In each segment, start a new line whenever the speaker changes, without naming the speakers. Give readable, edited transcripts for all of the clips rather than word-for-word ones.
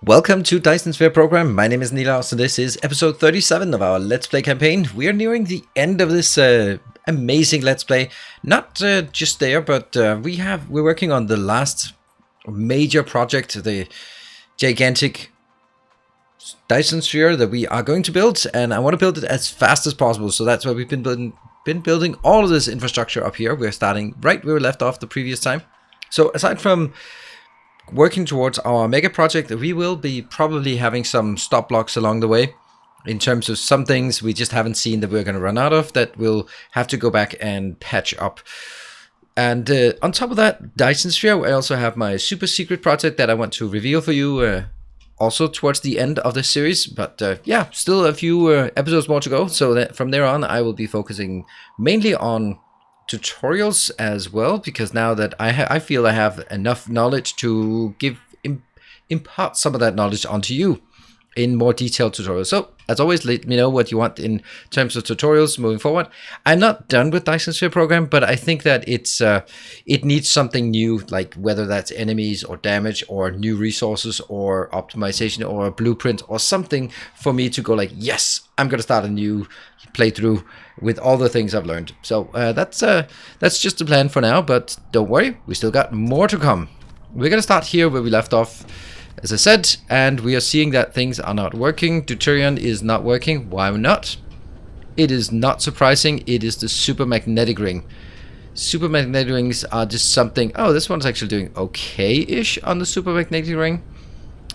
Welcome to Dyson Sphere Program. My name is Nilaus and this is episode 37 of our Let's Play campaign. We are nearing the end of this amazing Let's Play. Not just there, but we're working on the last major project, the gigantic Dyson Sphere that we are going to build, and I want to build it as fast as possible. So that's why we've been building all of this infrastructure up here. We're starting right where we left off the previous time. So aside from working towards our mega project, we will be probably having some stop blocks along the way in terms of some things we just haven't seen that we're going to run out of that we'll have to go back and patch up. And on top of that, Dyson Sphere, I also have my super secret project that I want to reveal for you also towards the end of this series. But yeah, still a few episodes more to go. So that from there on, I will be focusing mainly on tutorials as well, because now that I feel I have enough knowledge to impart some of that knowledge onto you in more detailed tutorials. So as always, let me know what you want in terms of tutorials moving forward. I'm not done with Dyson Sphere Program, but I think that it needs something new, like whether that's enemies or damage or new resources or optimization or a blueprint or something for me to go like, yes, I'm gonna start a new playthrough with all the things I've learned. So that's just the plan for now, but don't worry, we still got more to come. We're gonna start here where we left off, as I said, and we are seeing that things are not working. Deuterium is not working. Why not? It is not surprising. It is the supermagnetic ring. Supermagnetic rings are just something. Oh, this one's actually doing okay-ish on the supermagnetic ring.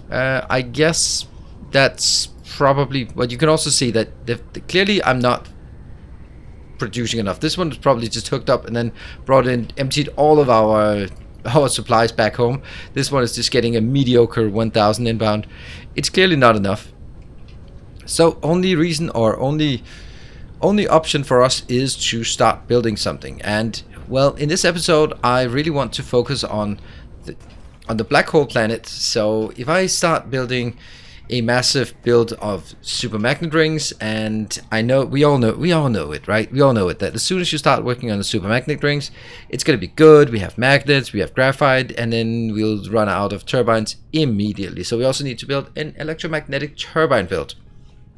I guess that's probably, but you can also see that clearly I'm not producing enough. This one was probably just hooked up and then brought in, emptied all of our supplies back home. This one is just getting a mediocre 1000 inbound. It's clearly not enough. So only reason or only option for us is to start building something. And well, in this episode I really want to focus on the black hole planet. So if I start building a massive build of supermagnet rings, and I know we all know it, right? We all know it, that as soon as you start working on the supermagnet rings, it's going to be good. We have magnets, we have graphite, and then we'll run out of turbines immediately. So we also need to build an electromagnetic turbine build.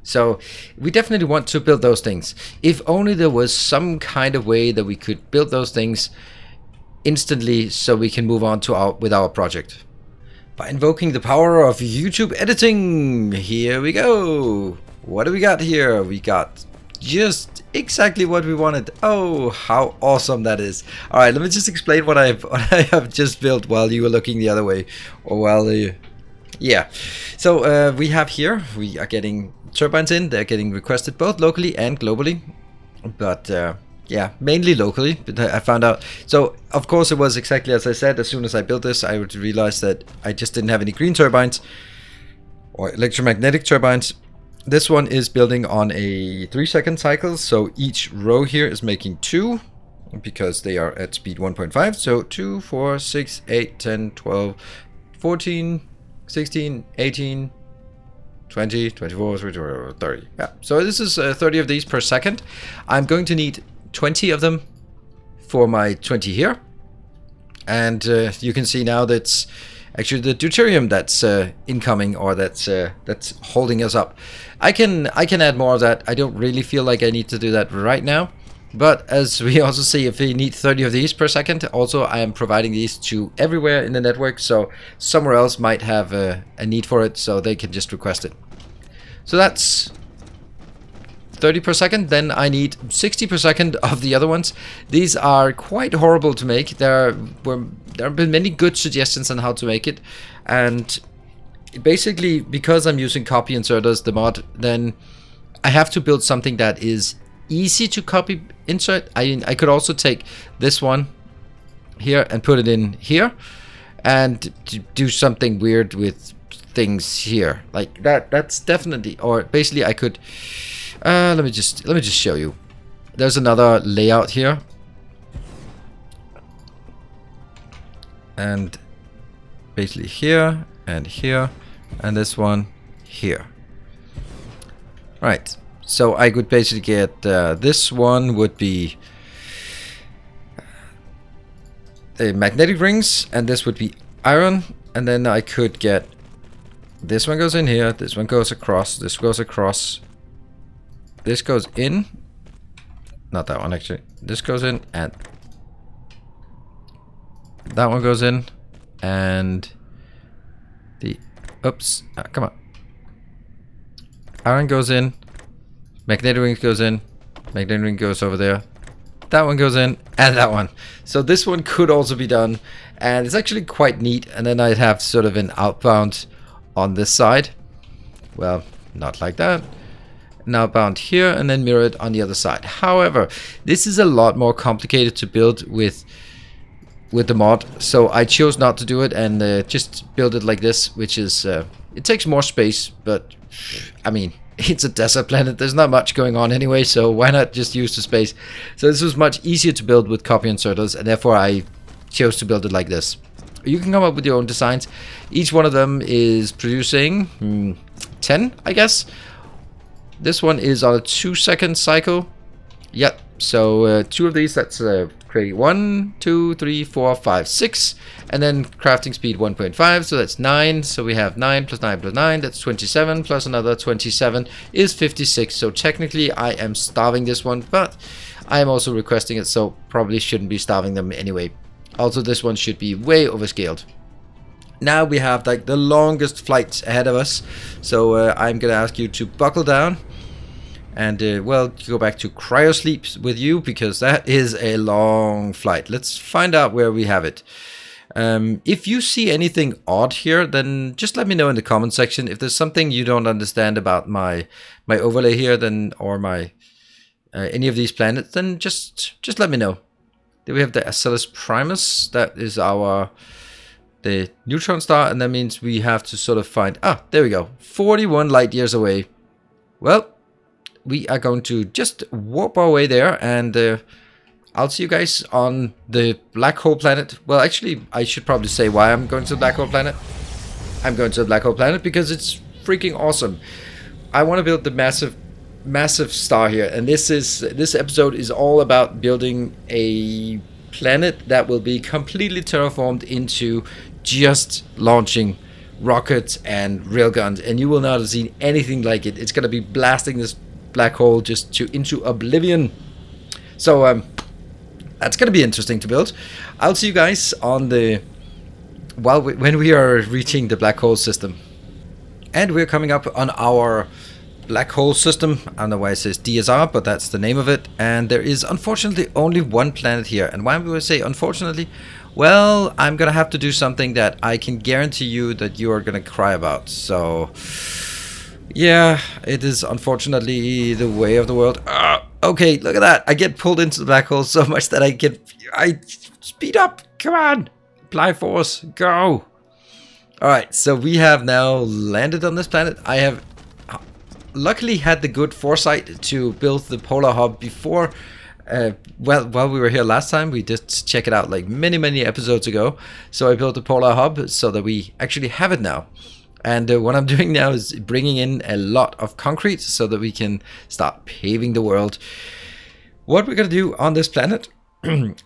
So we definitely want to build those things. If only there was some kind of way that we could build those things instantly so we can move on to with our project. By invoking the power of YouTube editing, here we go. What do we got here? We got just exactly what we wanted. Oh, how awesome that is. All right, let me just explain what I have just built while you were looking the other way. Or while yeah. So we have here, we are getting turbines in. They're getting requested both locally and globally. But yeah, mainly locally, but I found out. So, of course, it was exactly as I said. As soon as I built this, I would realize that I just didn't have any green turbines or electromagnetic turbines. This one is building on a 3-second cycle, so each row here is making 2 because they are at speed 1.5. So 2, 4, 6, 8, 10, 12, 14, 16, 18, 20, 24, 30. Yeah, so this is 30 of these per second. I'm going to need 20 of them for my 20 here, and you can see now that's actually the deuterium that's incoming, or that's holding us up. I can add more of that. I don't really feel like I need to do that right now, but as we also see, if we need 30 of these per second, also I am providing these to everywhere in the network, so somewhere else might have a need for it, so they can just request it. So that's 30 per second. Then I need 60 per second of the other ones. These are quite horrible to make. There have been many good suggestions on how to make it, and basically because I'm using copy inserters, the mod, then I have to build something that is easy to copy insert. I could also take this one here and put it in here and do something weird with things here like that. That's definitely, or basically I could let me just show you. There's another layout here, and basically here and here, and this one here. Right. So I could basically get this one would be the magnetic rings, and this would be iron, and then I could get This one goes in here. This one goes across. This goes across. This goes in. Not that one, actually. This goes in, and that one goes in, and the... Oops. Come on. Iron goes in. Magnetic ring goes in. Magnetic ring goes over there. That one goes in, and that one. So this one could also be done, and it's actually quite neat. And then I'd have sort of an outbound on this side. Well, not like that. An outbound here, and then mirror it on the other side. However, this is a lot more complicated to build with the mod, so I chose not to do it and just build it like this, which is it takes more space, but I mean, it's a desert planet. There's not much going on anyway, so why not just use the space? So this was much easier to build with copy inserters, and therefore I chose to build it like this. You can come up with your own designs. Each one of them is producing 10, I guess. This one is on a 2-second cycle. Yep. So 2 of these, that's creating 1, 2, 3, 4, 5, 6, and then crafting speed 1.5, so that's 9. So we have 9 plus 9 plus 9, that's 27, plus another 27 is 56. So technically I am starving this one, but I am also requesting it, so probably shouldn't be starving them anyway. Also, this one should be way overscaled. Now we have like the longest flight ahead of us, so I'm gonna ask you to buckle down and well, go back to cryosleep with you, because that is a long flight. Let's find out where we have it. If you see anything odd here, then just let me know in the comment section. If there's something you don't understand about my overlay here, then or my any of these planets, then just let me know. Then we have the Acellus Primus. That is the neutron star, and that means we have to sort of find... there we go. 41 light years away. Well, we are going to just warp our way there, and I'll see you guys on the black hole planet. Well, actually, I should probably say why I'm going to the black hole planet. I'm going to the black hole planet because it's freaking awesome. I want to build the massive star here, and this episode is all about building a planet that will be completely terraformed into just launching rockets and railguns, and you will not have seen anything like it. It's going to be blasting this black hole just into oblivion. So that's going to be interesting to build. I'll see you guys on the when we are reaching the black hole system, and we're coming up on our black hole system. I don't know why it says DSR, but that's the name of it. And there is unfortunately only one planet here. And why would I say unfortunately? Well, I'm gonna have to do something that I can guarantee you that you are gonna cry about. So yeah, it is unfortunately the way of the world. Okay, look at that. I get pulled into the black hole so much that I speed up. Come on, apply force, go. All right, so we have now landed on this planet. I have luckily had the good foresight to build the polar hub before. Well, while we were here last time, we did check it out like many episodes ago. So I built the polar hub so that we actually have it now. And what I'm doing now is bringing in a lot of concrete so that we can start paving the world. What we're going to do on this planet,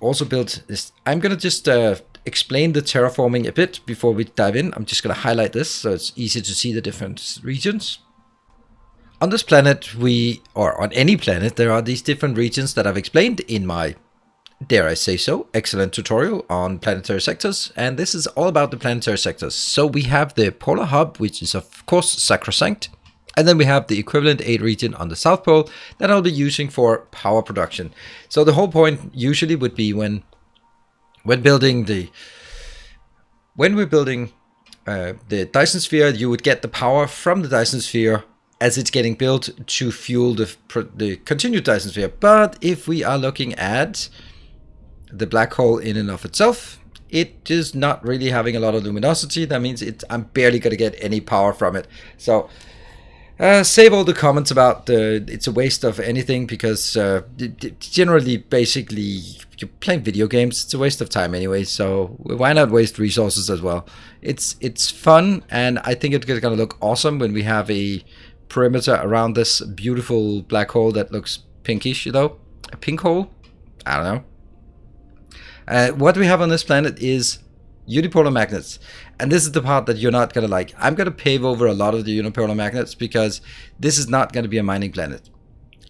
also build this. I'm going to just explain the terraforming a bit before we dive in. I'm just going to highlight this so it's easy to see the different regions. On this planet, or on any planet, there are these different regions that I've explained in my, dare I say so, excellent tutorial on planetary sectors. And this is all about the planetary sectors. So we have the polar hub, which is of course sacrosanct. And then we have the equivalent 8 region on the South Pole that I'll be using for power production. So the whole point usually would be when we're building the Dyson Sphere, you would get the power from the Dyson Sphere as it's getting built to fuel the continued Dyson Sphere. But if we are looking at the black hole in and of itself, it is not really having a lot of luminosity. That means I'm barely going to get any power from it. So save all the comments about it's a waste of anything, because generally, basically, you're playing video games. It's a waste of time anyway. So why not waste resources as well? It's fun, and I think it's going to look awesome when we have a perimeter around this beautiful black hole that looks pinkish, a pink hole. I don't know. What we have on this planet is unipolar magnets. And this is the part that you're not going to like. I'm going to pave over a lot of the unipolar magnets because this is not going to be a mining planet.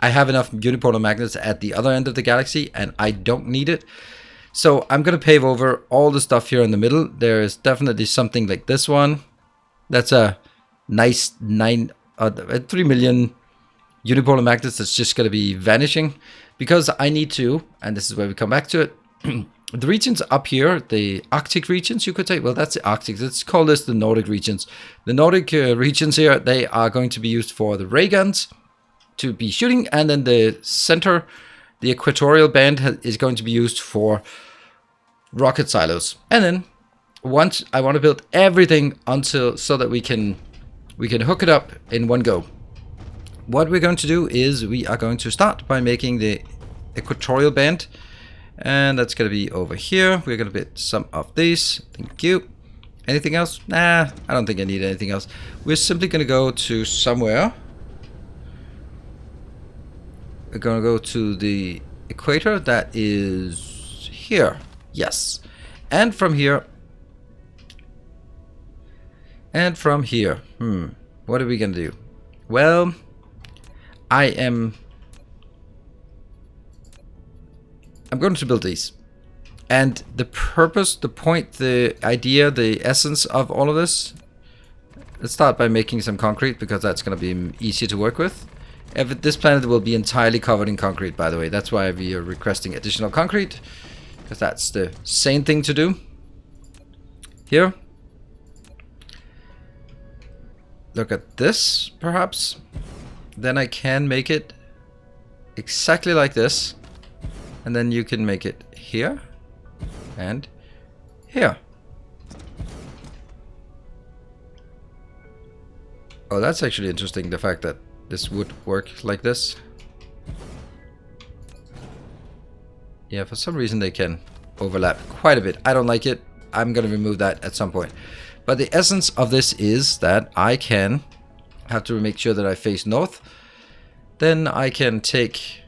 I have enough unipolar magnets at the other end of the galaxy and I don't need it. So I'm going to pave over all the stuff here in the middle. There is definitely something like this one. That's a nice 3 million unipolar magnets that's just going to be vanishing because I need to, and this is where we come back to it. The regions up here, the Arctic regions, you could say, well, that's the Arctic. Let's call this the Nordic regions. The Nordic regions here, they are going to be used for the ray guns to be shooting, and then the center, the equatorial band, is going to be used for rocket silos. And then once I want to build everything until so that we can hook it up in one go. What we're going to do is we are going to start by making the equatorial band. And that's going to be over here. We're going to build some of these. Thank you. Anything else? Nah, I don't think I need anything else. We're simply going to go to somewhere. We're going to go to the equator that is here. Yes. And from here. And from here. What are we going to do? Well, I'm going to build these. And the purpose, the point, the idea, the essence of all of this. Let's start by making some concrete because that's going to be easier to work with. This planet will be entirely covered in concrete, by the way. That's why we are requesting additional concrete. Because that's the same thing to do. Here. Look at this, perhaps. Then I can make it exactly like this. And then you can make it here and here. Oh, that's actually interesting, the fact that this would work like this. Yeah, for some reason they can overlap quite a bit. I don't like it. I'm going to remove that at some point. But the essence of this is that I can have to make sure that I face north. Then I can take...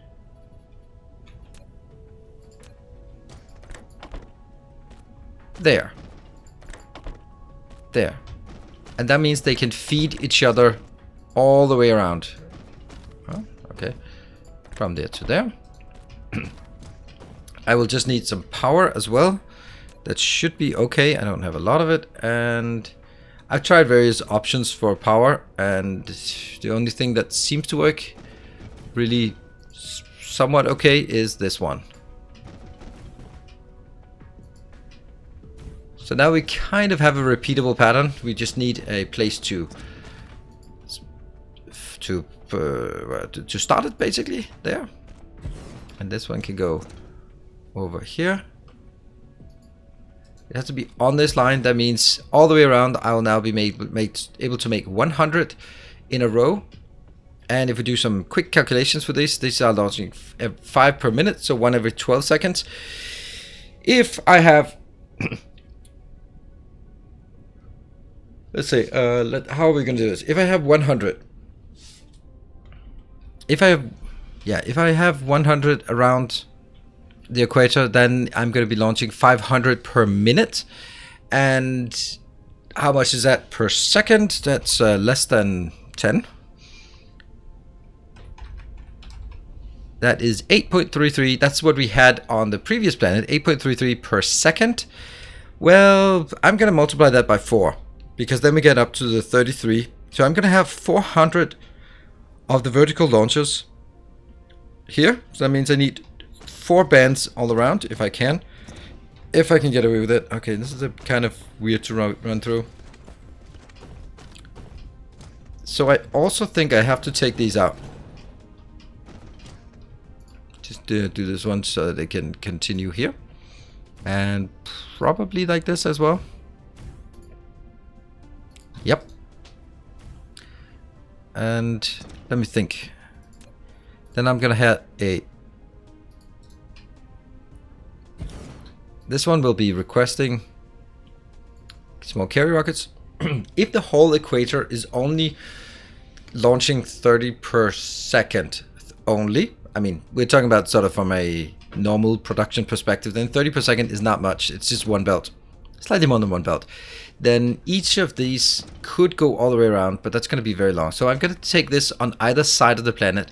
There. And that means they can feed each other all the way around. Oh, okay. From there to there. I will just need some power as well. That should be okay. I don't have a lot of it. And I've tried various options for power. And the only thing that seems to work really somewhat okay is this one. So now we kind of have a repeatable pattern. We just need a place to start it, basically, there. And this one can go over here. It has to be on this line. That means all the way around, I will now be able to make 100 in a row. And if we do some quick calculations for this, these are launching 5 per minute, so 1 every 12 seconds. If I have... Let's say, how are we going to do this? If I have 100, if I have 100 around the equator, then I'm going to be launching 500 per minute. And how much is that per second? That's less than 10. That is 8.33. That's what we had on the previous planet, 8.33 per second. Well, I'm going to multiply that by 4. Because then we get up to the 33. So I'm going to have 400 of the vertical launchers here. So that means I need 4 bands all around if I can. If I can get away with it. Okay, this is a kind of weird to run through. So I also think I have to take these out. Just do this one so that they can continue here. And probably like this as well. Yep. And let me think. Then I'm gonna have a... This one will be requesting small carry rockets. If the whole equator is only launching 30 per second only, I mean, we're talking about sort of from a normal production perspective, then 30 per second is not much. It's just one belt. slightly more than one belt, then each of these could go all the way around, but that's going to be very long. So I'm going to take this on either side of the planet.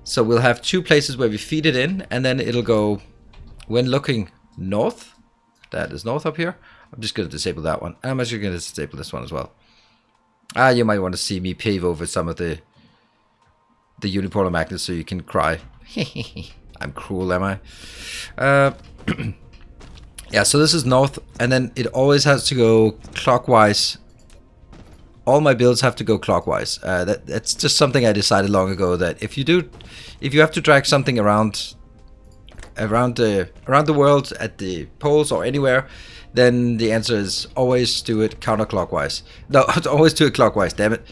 So we'll have two places where we feed it in, and then it'll go, when looking north, that is north up here. I'm just going to disable that one. I'm actually going to disable this one as well. You might want to see me pave over some of the unipolar magnets so you can cry. I'm cruel, am I? Yeah, so this is north, and then it always has to go clockwise. All my builds have to go clockwise. That's just something I decided long ago, that if you have to drag something around the world at the poles or anywhere, then the answer is always do it counterclockwise. No, always do it clockwise. Damn it!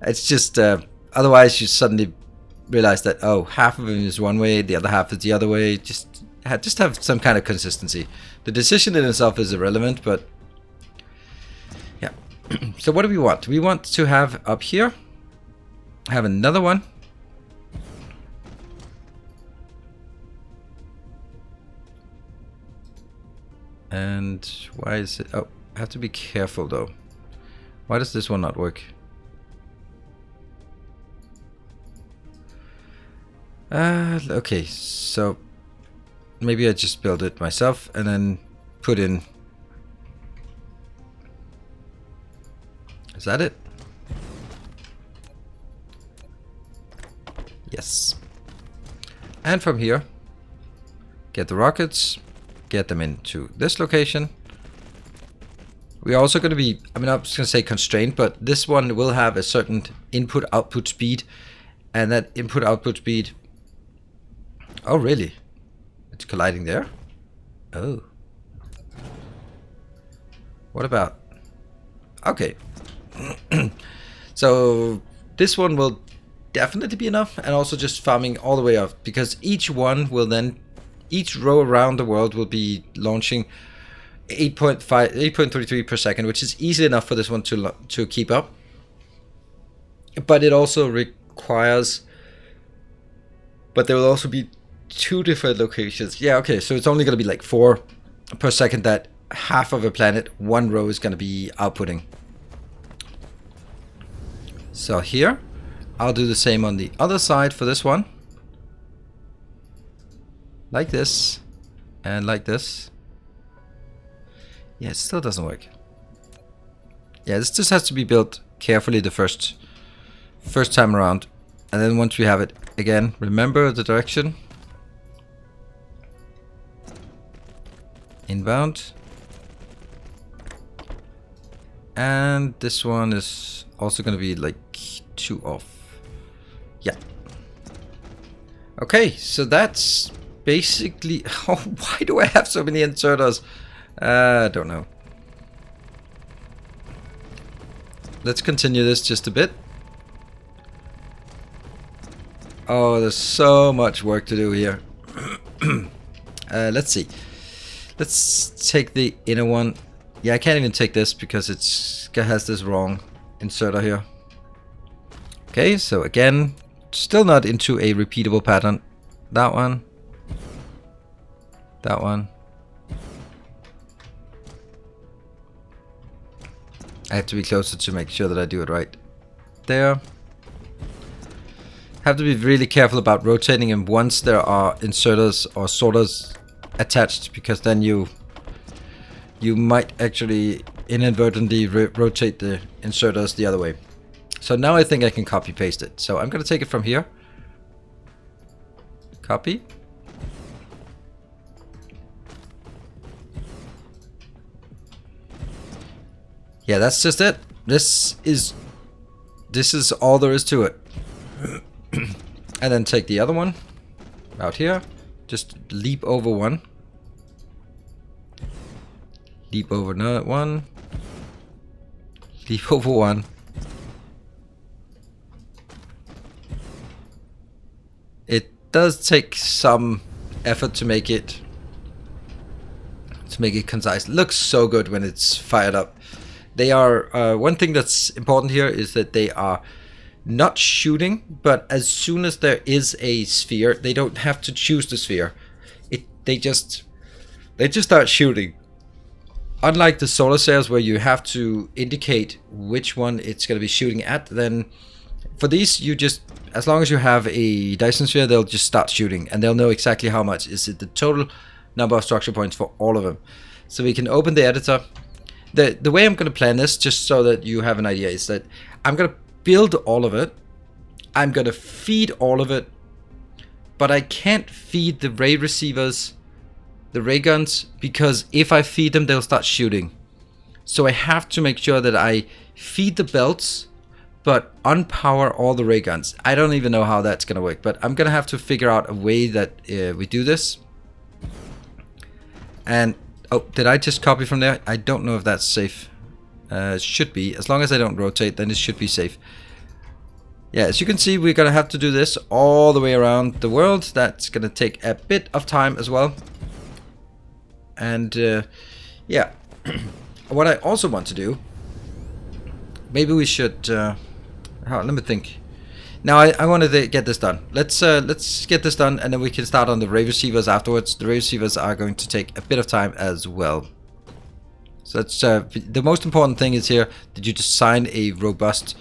It's just otherwise you suddenly realize that, oh, half of it is one way, the other half is the other way. Just have some kind of consistency. The decision in itself is irrelevant, but yeah. So what do we want? We want to have up here, have another one. And why is it? Oh, I have to be careful though. Why does this one not work? Okay, so maybe I just build it myself and then put in. Is that it? Yes. And from here, get the rockets, get them into this location. We're also going to be, I'm not just going to say constrained, but this one will have a certain input-output speed. And that input-output speed... Oh, really? It's colliding there? Oh. What about... Okay. So this one will definitely be enough, and also just farming all the way up, because each one will then, each row around the world will be launching 8.33 per second, which is easy enough for this one to keep up. But it also requires, but there will also be two different locations. Yeah, okay, so it's only going to be like 4 per second that half of a planet, one row is going to be outputting. So here, I'll do the same on the other side for this one. Like this, and like this. Yeah, it still doesn't work. Yeah, this just has to be built carefully the first time around. And then once we have it, again, remember the direction. Inbound. And this one is also going to be like 2 off. Yeah. Okay, so that's basically... Oh, why do I have so many inserters? I don't know. Let's continue this just a bit. Oh, there's so much work to do here. Let's see. Let's take the inner one. Yeah, I can't even take this because it has this wrong inserter here. Okay, so again, still not into a repeatable pattern. That one. That one. I have to be closer to make sure that I do it right. There. Have to be really careful about rotating them once there are inserters or sorters attached, because then you might actually inadvertently rotate the inserters the other way. So now I think I can copy paste it. So I'm going to take it from here. Copy. Yeah, that's just it. This is all there is to it. And then take the other one out here. Just leap over one. Leap over another one. Leap over one. It does take some effort to make it concise. It looks so good when it's fired up. They are one thing that's important here is that they are not shooting, but as soon as there is a sphere, they don't have to choose the sphere. They just start shooting. unlike the solar sails where you have to indicate which one it's going to be shooting at, then for these you just, as long as you have a Dyson Sphere, they'll just start shooting and they'll know exactly how much is it, the total number of structure points for all of them. So we can open the editor. The way I'm going to plan this, just so that you have an idea, is that I'm going to build all of it. I'm going to feed all of it, but I can't feed the ray receivers, the ray guns, because if I feed them, they'll start shooting. So I have to make sure that I feed the belts, but unpower all the ray guns. I don't even know how that's going to work, but I'm going to have to figure out a way that we do this. And, oh, did I just copy from there? I don't know if that's safe. It should be. As long as I don't rotate, then it should be safe. Yeah, as you can see, we're going to have to do this all the way around the world. That's going to take a bit of time as well. And, yeah. What I also want to do, maybe we should... let me think. Now I wanted to get this done. Let's get this done, and then we can start on the ray receivers afterwards. The ray receivers are going to take a bit of time as well. So that's the most important thing is here that you design a robust.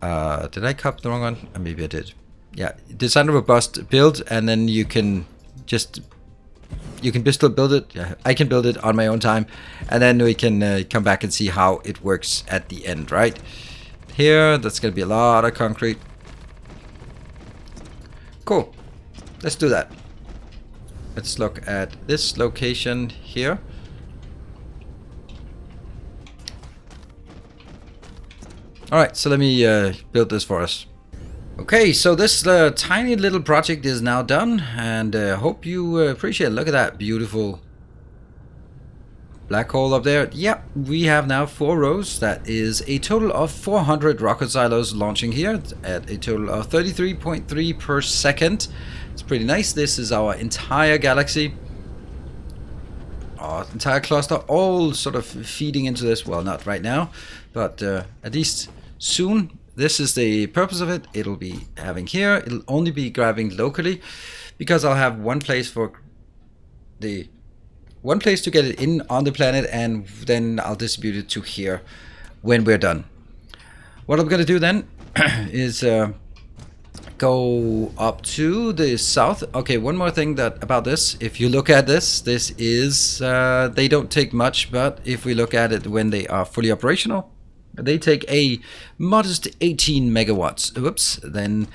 Did I copy the wrong one? Maybe I did. Yeah, design a robust build, and then you can still build it. Yeah, I can build it on my own time, and then we can come back and see how it works at the end, right? Here, that's going to be a lot of concrete. Cool. Let's do that. Let's look at this location here. Alright, so let me build this for us. Okay, so this tiny little project is now done, and hope you appreciate it. Look at that beautiful black hole up there. Yep, we have now 4 rows. That is a total of 400 rocket silos launching here at a total of 33.3 per second. It's pretty nice. This is our entire galaxy, our entire cluster, all sort of feeding into this. Well, not right now, but at least soon. This is the purpose of it. It'll be having here. It'll only be grabbing locally, because I'll have one place for the one place to get it in on the planet, and then I'll distribute it to here when we're done. What I'm gonna do then is go up to the south. Okay, one more thing about this. If you look at this, this is they don't take much, but if we look at it when they are fully operational, they take a modest 18 megawatts. Whoops. Then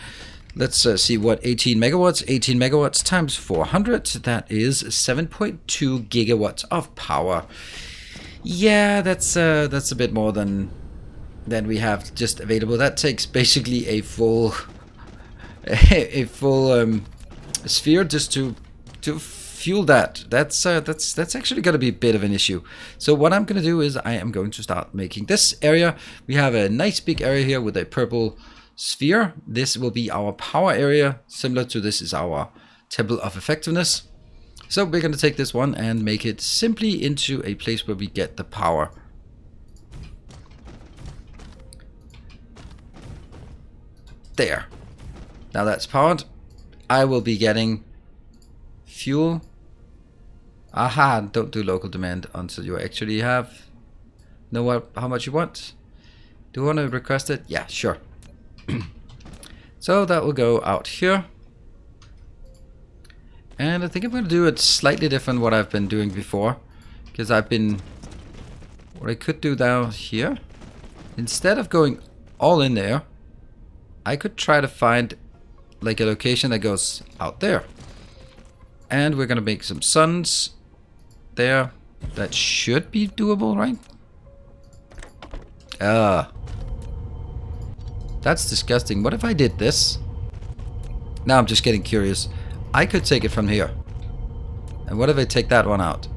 let's see what 18 megawatts. 18 megawatts times 400. That is 7.2 gigawatts of power. Yeah, that's a bit more than we have just available. That takes basically a full sphere just to fuel that. That's actually going to be a bit of an issue. So what I'm going to do is I am going to start making this area. We have a nice big area here with a purple sphere. This will be our power area. Similar to this is our temple of effectiveness. So we're going to take this one and make it simply into a place where we get the power. There. Now that's powered. I will be getting fuel. Aha, don't do local demand until you actually know how much you want. Do you want to request it? Yeah, sure. So that will go out here. And I think I'm going to do it slightly different what I've been doing before. Because what I could do now here, instead of going all in there, I could try to find like a location that goes out there. And we're going to make some suns there. That should be doable, right? That's disgusting. What if I did this? Now I'm just getting curious. I could take it from here. And what if I take that one out?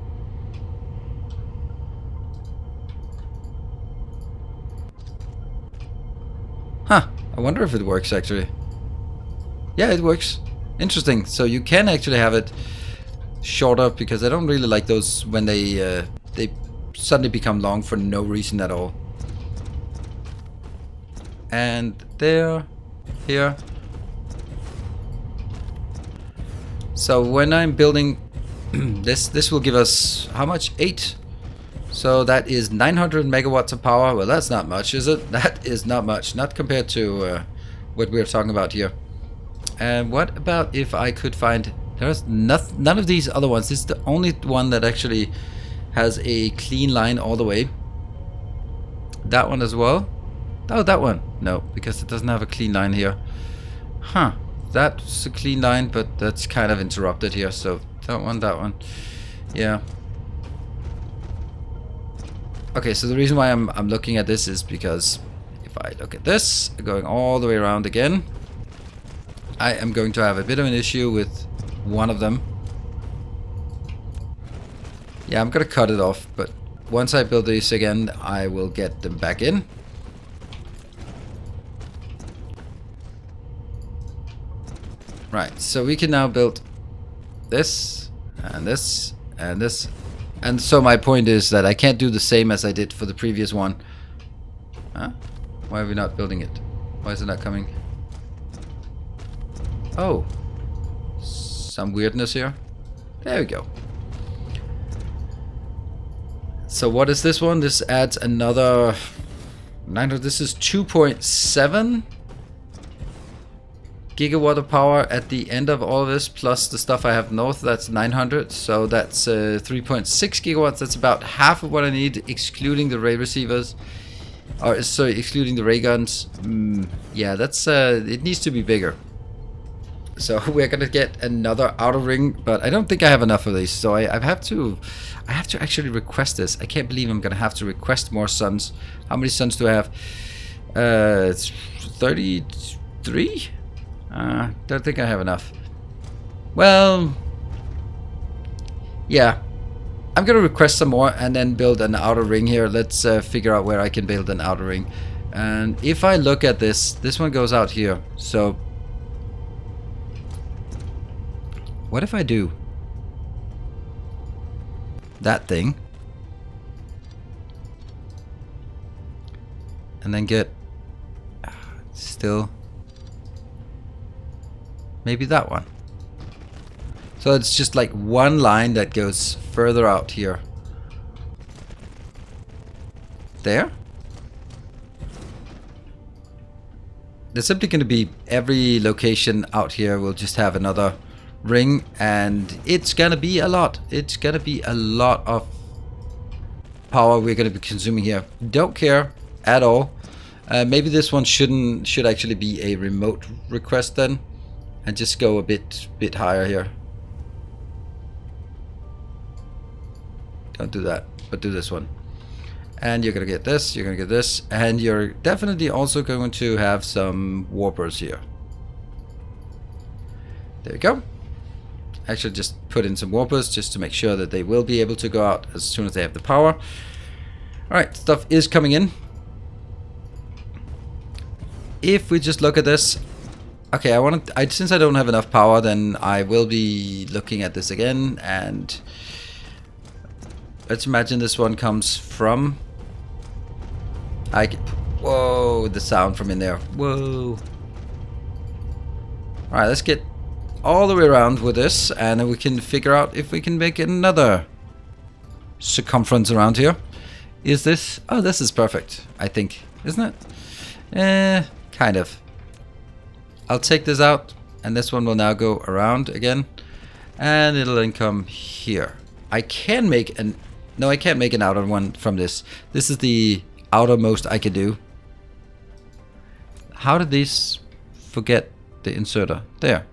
Huh. I wonder if it works actually. Yeah, it works. Interesting. So you can actually have it shorter, because I don't really like those when they suddenly become long for no reason at all. And there, here. So when I'm building This will give us how much? 8. So that is 900 megawatts of power. Well, that's not much, is it? That is not much, not compared to what we're talking about here. And what about if I could find... There's none of these other ones. This is the only one that actually has a clean line all the way. That one as well. Oh, that one. No, because it doesn't have a clean line here. Huh. That's a clean line, but that's kind of interrupted here. So that one. Yeah. Okay, so the reason why I'm looking at this is because if I look at this, going all the way around again, I am going to have a bit of an issue with one of them. Yeah, I'm gonna cut it off, but once I build these again, I will get them back in. Right, so we can now build this, and this, and this. And so my point is that I can't do the same as I did for the previous one. Huh? Why are we not building it? Why is it not coming? Oh. Some weirdness here. There we go. So what is this one? This adds another 900. This is 2.7 gigawatt of power at the end of all of this, plus the stuff I have north. That's 900. So that's 3.6 gigawatts. That's about half of what I need, excluding the ray receivers. Or sorry, excluding the ray guns. Yeah, that's it needs to be bigger. So we're gonna get another outer ring, but I don't think I have enough of these. So I have to actually request this. I can't believe I'm gonna have to request more suns. How many suns do I have? It's 33. Don't think I have enough. Well, yeah, I'm gonna request some more and then build an outer ring here. Let's figure out where I can build an outer ring. And if I look at this one goes out here. So what if I do that thing and then get still maybe that one? So it's just like one line that goes further out here. There? There's simply going to be every location out here will just have another ring, and it's gonna be a lot. It's gonna be a lot of power we're gonna be consuming here. Don't care at all. Maybe this one should actually be a remote request then, and just go a bit higher here. Don't do that, but do this one. And you're gonna get this, you're gonna get this, and you're definitely also going to have some warpers here. There we go. Actually just put in some warpers just to make sure that they will be able to go out as soon as they have the power. Alright, stuff is coming in. If we just look at this, okay, since I don't have enough power, then I will be looking at this again, and let's imagine this one comes from whoa, the sound from in there. Whoa. Alright, let's get all the way around with this, and then we can figure out if we can make another circumference around here. Is this... oh, this is perfect, I think. Isn't it? Kind of. I'll take this out, and this one will now go around again, and it'll then come here. I can make an... no, I can't make an outer one from this. This is the outermost I can do. How did these forget the inserter? There.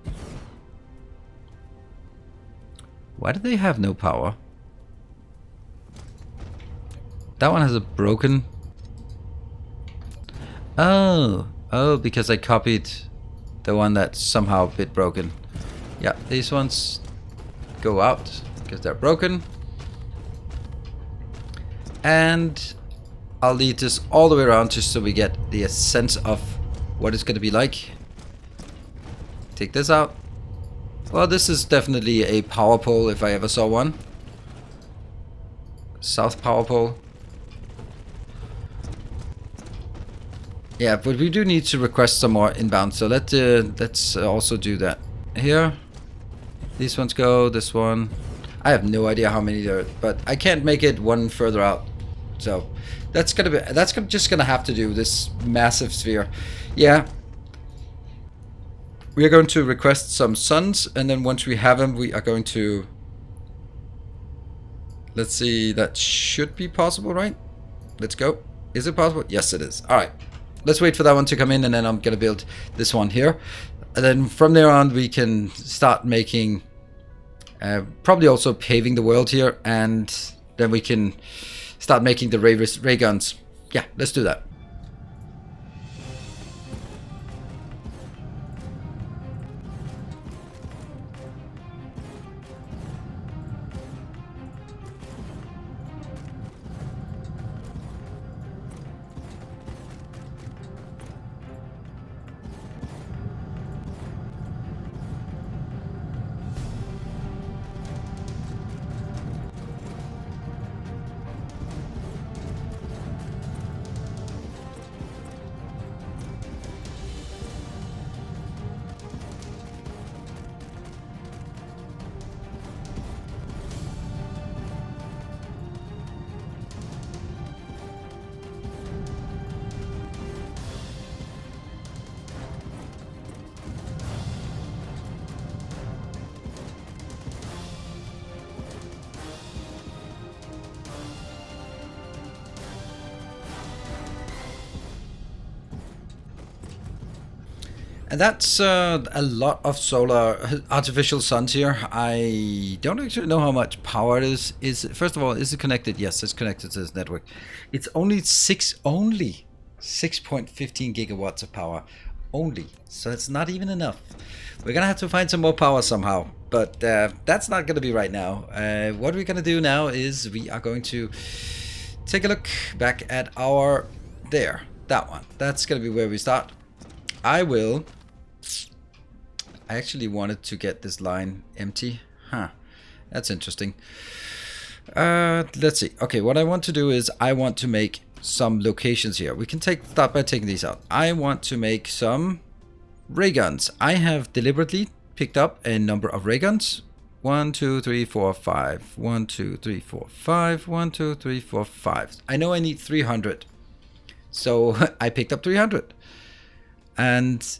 Why do they have no power? That one has a broken... oh, because I copied the one that's somehow a bit broken. Yeah, these ones go out because they're broken. And I'll lead this all the way around just so we get the sense of what it's going to be like. Take this out. Well, this is definitely a power pole if I ever saw one. South power pole. Yeah, but we do need to request some more inbound, so let's also do that. Here, these ones go, this one. I have no idea how many there are, but I can't make it one further out. So that's just gonna have to do this massive sphere. Yeah. We are going to request some suns, and then once we have them, we are going to... Let's see, that should be possible, right? Let's go. Is it possible? Yes, it is. All right. Let's wait for that one to come in, and then I'm going to build this one here. And then from there on, we can start making... probably also paving the world here, and then we can start making the ray guns. Yeah, let's do that. And that's a lot of solar artificial suns here. I don't actually know how much power it is. First of all, is it connected? Yes, it's connected to this network. It's only 6.15 gigawatts of power. Only. So it's not even enough. We're gonna have to find some more power somehow. But that's not gonna be right now. What we're gonna do now is we are going to take a look back at our... There. That one. That's gonna be where we start. I actually wanted to get this line empty. Huh. That's interesting. Let's see. Okay, what I want to do is I want to make some locations here. We can start by taking these out. I want to make some ray guns. I have deliberately picked up a number of ray guns. 1, 2, 3, 4, 5. 1, 2, 3, 4, 5. 1, 2, 3, 4, 5. I know I need 300. So I picked up 300. And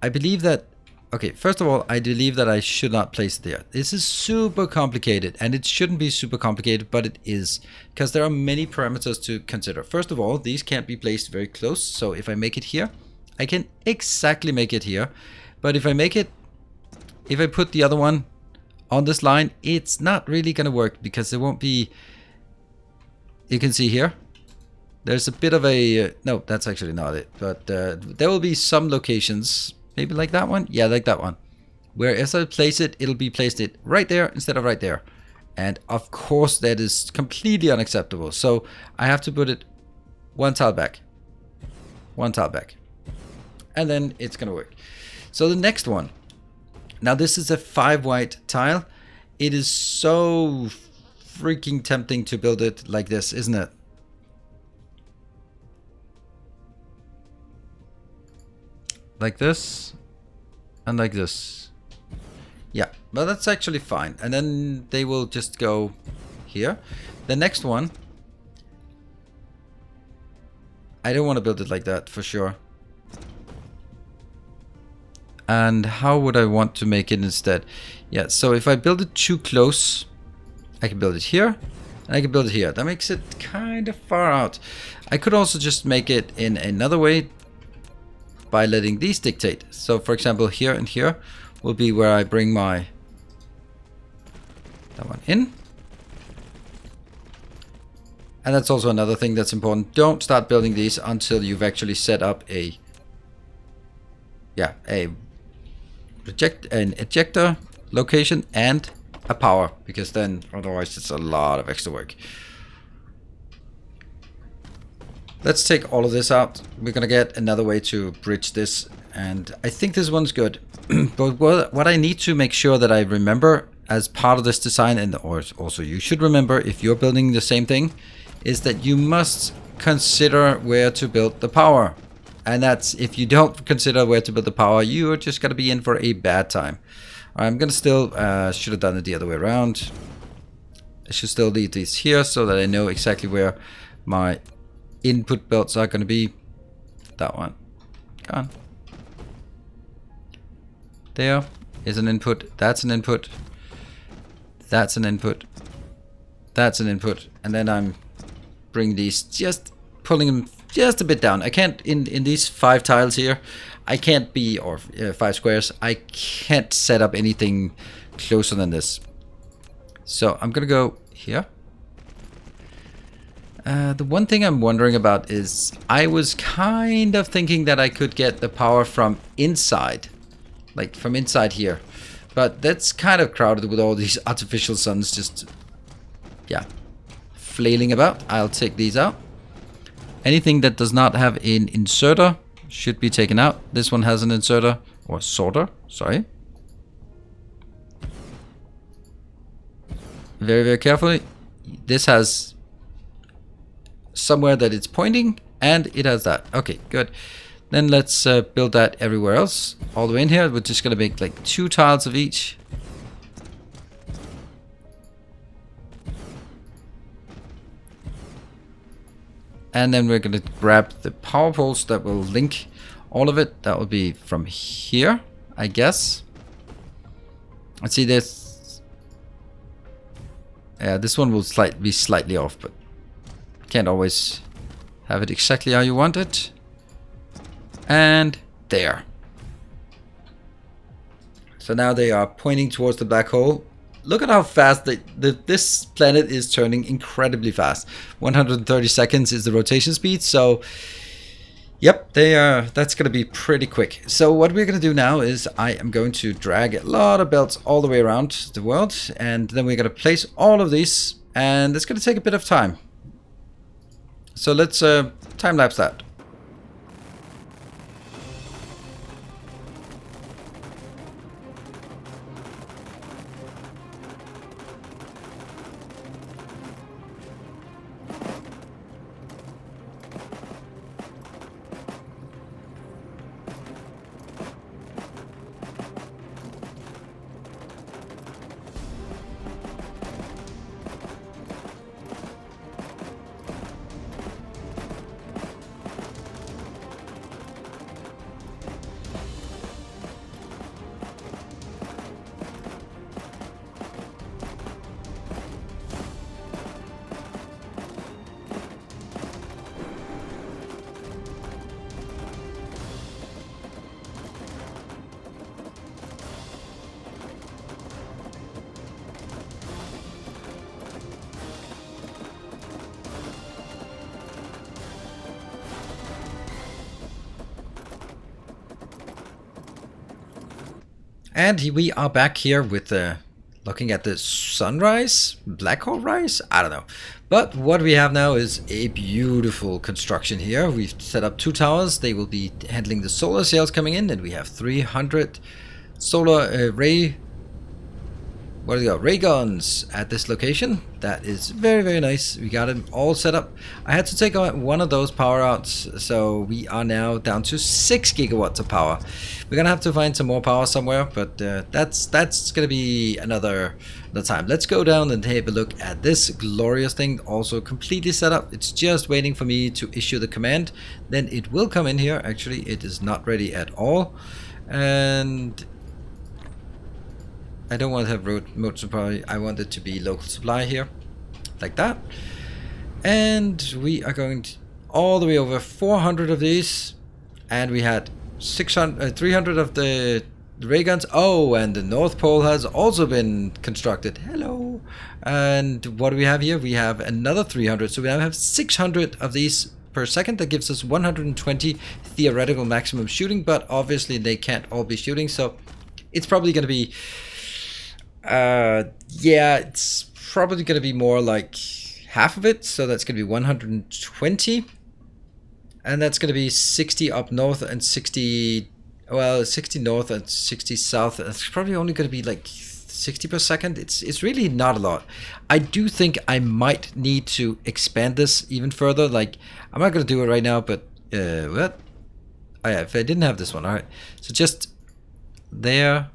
I believe that... Okay, first of all, I believe that I should not place it there. This is super complicated, and it shouldn't be super complicated, but it is, because there are many parameters to consider. First of all, these can't be placed very close, so if I make it here, I can exactly make it here. But if I put the other one on this line, it's not really going to work, because there won't be... You can see here, there's a bit of a... no, that's actually not it, but there will be some locations... Maybe like that one? Yeah, like that one. Where as I place it, it'll be placed it right there instead of right there. And of course that is completely unacceptable. So I have to put it one tile back. One tile back. And then it's going to work. So the next one. Now this is a 5 white tile. It is so freaking tempting to build it like this, isn't it? Like this and like this. Yeah, but that's actually fine. And then they will just go here. The next one, I don't want to build it like that for sure. And how would I want to make it instead? Yeah, so if I build it too close, I can build it here and I can build it here. That makes it kind of far out. I could also just make it in another way, by letting these dictate. So for example, here and here will be where I bring that one in. And that's also another thing that's important. Don't start building these until you've actually set up an ejector location and a power, because then otherwise it's a lot of extra work. Let's take all of this out. We're gonna get another way to bridge this, and I think this one's good. But what I need to make sure that I remember as part of this design, and or also you should remember if you're building the same thing, is that you must consider where to build the power. And that's, if you don't consider where to build the power, you're just gonna be in for a bad time. I'm gonna still, should have done it the other way around. I should still leave these here so that I know exactly where my input belts are gonna be. That one. Gone. There is an input. That's an input. That's an input. That's an input. And then I'm bringing these, just pulling them just a bit down. I can't, in these 5 tiles here, I can't be, or 5 squares, I can't set up anything closer than this. So I'm gonna go here. The one thing I'm wondering about is I was kind of thinking that I could get the power from inside, like from inside here, but that's kind of crowded with all these artificial suns just, yeah, flailing about. I'll take these out. Anything that does not have an inserter should be taken out. This one has an inserter, or sorter, sorry. Very, very carefully. This has somewhere that it's pointing, and it has that. Okay, good. Then let's build that everywhere else. All the way in here, we're just gonna make like 2 tiles of each. And then we're gonna grab the power poles that will link all of it. That will be from here, I guess. Let's see this. Yeah, this one will be slightly off, but can't always have it exactly how you want it. And there. So now they are pointing towards the black hole. Look at how fast this planet is turning, incredibly fast. 130 seconds is the rotation speed, so yep, that's going to be pretty quick. So what we're going to do now is I am going to drag a lot of belts all the way around the world, and then we're going to place all of these, and it's going to take a bit of time. So let's time lapse that. And we are back here with looking at the sunrise, black hole rise, I don't know. But what we have now is a beautiful construction here. We've set up 2 towers. They will be handling the solar cells coming in, and we have 300 solar ray guns at this location. That is very, very nice. We got them all set up. I had to take out one of those power outs, so we are now down to 6 gigawatts of power. We're gonna have to find some more power somewhere, but that's gonna be another time. Let's go down and take a look at this glorious thing, also completely set up. It's just waiting for me to issue the command. Then it will come in here. Actually, it is not ready at all, and I don't want to have remote supply. I want it to be local supply here, like that. And we are going to all the way over 400 of these, and we had 300 of the ray guns. Oh, and the North Pole has also been constructed. Hello. And what do we have here? We have another 300. So we now have 600 of these per second. That gives us 120 theoretical maximum shooting, but obviously they can't all be shooting. So it's probably going to be yeah, it's probably going to be more like half of it. So that's going to be 120. And that's going to be 60 up north and 60, well, 60 north and 60 south. It's probably only going to be like 60 per second. It's really not a lot. I do think I might need to expand this even further. Like, I'm not going to do it right now, but what? Oh yeah, if I didn't have this one. All right. So just there,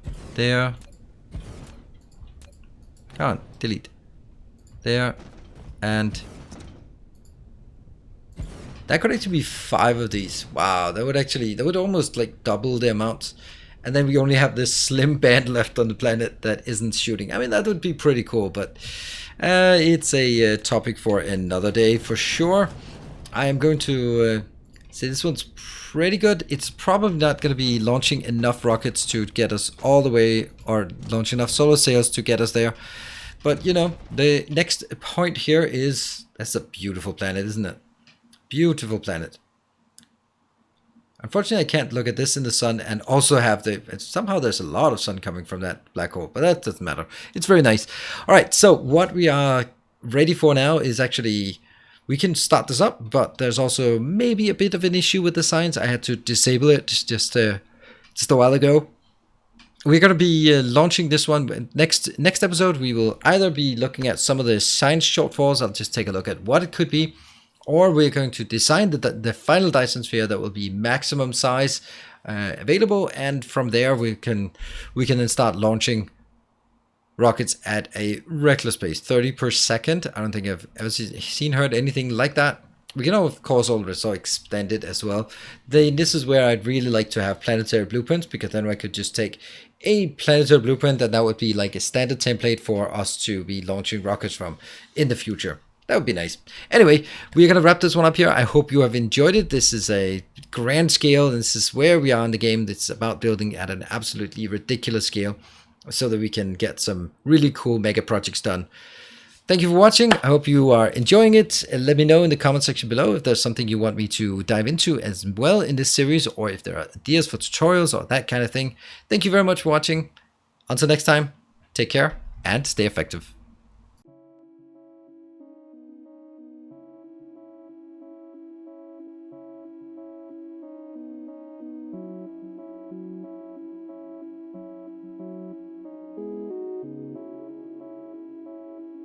Come on, delete. There. And that could actually be 5 of these. Wow, that would almost like double the amount. And then we only have this slim band left on the planet that isn't shooting. I mean, that would be pretty cool, but it's a topic for another day for sure. I am going to say this one's pretty good. It's probably not going to be launching enough rockets to get us all the way, or launch enough solar sails to get us there. But, you know, the next point here is, that's a beautiful planet, isn't it? Beautiful planet. Unfortunately, I can't look at this in the sun and also have somehow there's a lot of sun coming from that black hole, but that doesn't matter. It's very nice. All right, so what we are ready for now is actually, we can start this up, but there's also maybe a bit of an issue with the science. I had to disable it just a while ago. We're going to be launching this one. Next episode, we will either be looking at some of the science shortfalls. I'll just take a look at what it could be. Or we're going to design the final Dyson Sphere that will be maximum size available. And from there, we can then start launching rockets at a reckless pace. 30 per second. I don't think I've ever heard anything like that. We can, of course, also extend it as well. This is where I'd really like to have planetary blueprints, because then I could just take a planetary blueprint and that would be like a standard template for us to be launching rockets from in the future. That would be nice. Anyway, we're going to wrap this one up here. I hope you have enjoyed it. This is a grand scale. This is where we are in the game. It's about building at an absolutely ridiculous scale so that we can get some really cool mega projects done. Thank you for watching. I hope you are enjoying it. Let me know in the comment section below if there's something you want me to dive into as well in this series, or if there are ideas for tutorials or that kind of thing. Thank you very much for watching. Until next time, take care and stay effective.